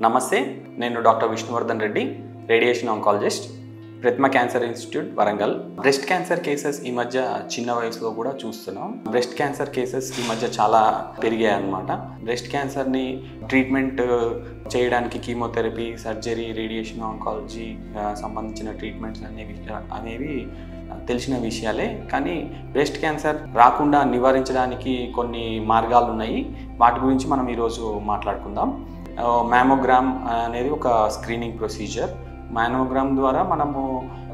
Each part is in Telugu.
నమస్తే, నేను doctor Vishnuvardhan Reddy, radiation oncologist, Pratima cancer institute, Warangal. Breast cancer cases ఈ మధ్య చిన్న వయసులో కూడా చూస్తున్నాం. బ్రెస్ట్ క్యాన్సర్ కేసెస్ ఈ మధ్య చాలా పెరిగాయి అన్నమాట. బ్రెస్ట్ క్యాన్సర్ని ట్రీట్మెంట్ చేయడానికి కీమోథెరపీ, సర్జరీ, రేడియేషన్ ఆంకాలజీ సంబంధించిన ట్రీట్మెంట్స్ అనేవి తెలిసిన విషయాలే. కానీ బ్రెస్ట్ క్యాన్సర్ రాకుండా నివారించడానికి కొన్ని మార్గాలు ఉన్నాయి. వాటి గురించి మనం ఈరోజు మాట్లాడుకుందాం. మ్యామోగ్రామ్ అనేది ఒక స్క్రీనింగ్ ప్రొసీజర్. మ్యామోగ్రామ్ ద్వారా మనము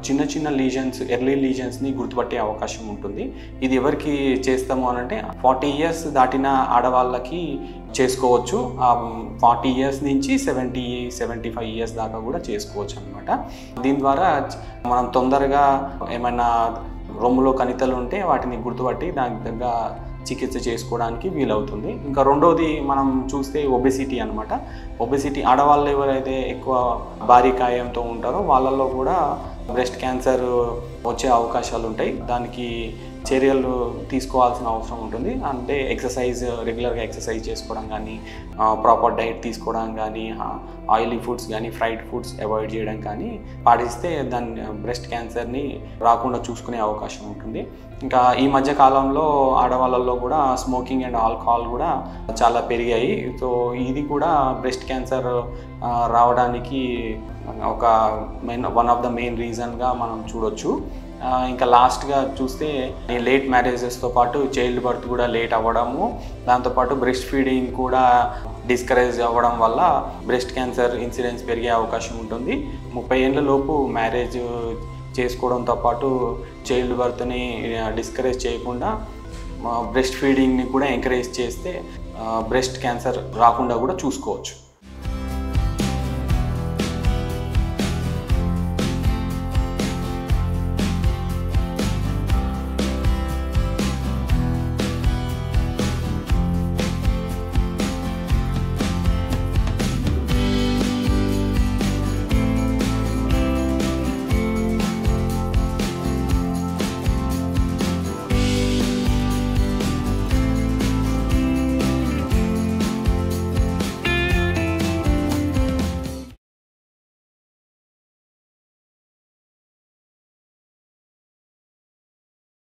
చిన్న చిన్న లీజన్స్, ఎర్లీ లీజన్స్ని గుర్తుపట్టే అవకాశం ఉంటుంది. ఇది ఎవరికి చేస్తాము అనంటే 40 ఇయర్స్ దాటిన ఆడవాళ్ళకి చేసుకోవచ్చు. 40 ఇయర్స్ నుంచి 70-75 ఇయర్స్ దాకా కూడా చేసుకోవచ్చు అనమాట. దీని ద్వారా మనం తొందరగా ఏమైనా రొమ్ములో కణితలు ఉంటే వాటిని గుర్తుపట్టి దానికి తగ్గ చికిత్స చేసుకోవడానికి వీలవుతుంది. ఇంకా రెండోది మనం చూస్తే ఒబెసిటీ అనమాట. ఒబెసిటీ ఆడవాళ్ళు ఎవరైతే ఎక్కువ భారీ కాయంతో ఉంటారో వాళ్ళల్లో కూడా బ్రెస్ట్ క్యాన్సర్ వచ్చే అవకాశాలు ఉంటాయి. దానికి చర్యలు తీసుకోవాల్సిన అవసరం ఉంటుంది. అంటే రెగ్యులర్గా ఎక్సర్సైజ్ చేసుకోవడం కానీ, ప్రాపర్ డైట్ తీసుకోవడం కానీ, ఆయిలీ ఫుడ్స్ కానీ, ఫ్రైడ్ ఫుడ్స్ అవాయిడ్ చేయడం కానీ పాటిస్తే దాన్ని బ్రెస్ట్ క్యాన్సర్ని రాకుండా చూసుకునే అవకాశం ఉంటుంది. ఇంకా ఈ మధ్య కాలంలో ఆడవాళ్ళల్లో కూడా స్మోకింగ్ అండ్ ఆల్కహాల్ కూడా చాలా పెరిగాయి. సో ఇది కూడా బ్రెస్ట్ క్యాన్సర్ రావడానికి వన్ ఆఫ్ ద మెయిన్ రీజన్గా మనం చూడొచ్చు. ఇంకా లాస్ట్గా చూస్తే లేట్ మ్యారేజెస్తో పాటు చైల్డ్ బర్త్ కూడా లేట్ అవ్వడము, దాంతోపాటు బ్రెస్ట్ ఫీడింగ్ కూడా డిస్కరేజ్ అవ్వడం వల్ల బ్రెస్ట్ క్యాన్సర్ ఇన్సిడెన్స్ పెరిగే అవకాశం ఉంటుంది. 30 ఏళ్ళ లోపు మ్యారేజ్ చేసుకోవడంతో పాటు చైల్డ్ బర్త్ని డిస్కరేజ్ చేయకుండా బ్రెస్ట్ ఫీడింగ్ని కూడా ఎంకరేజ్ చేస్తే బ్రెస్ట్ క్యాన్సర్ రాకుండా కూడా చూసుకోవచ్చు.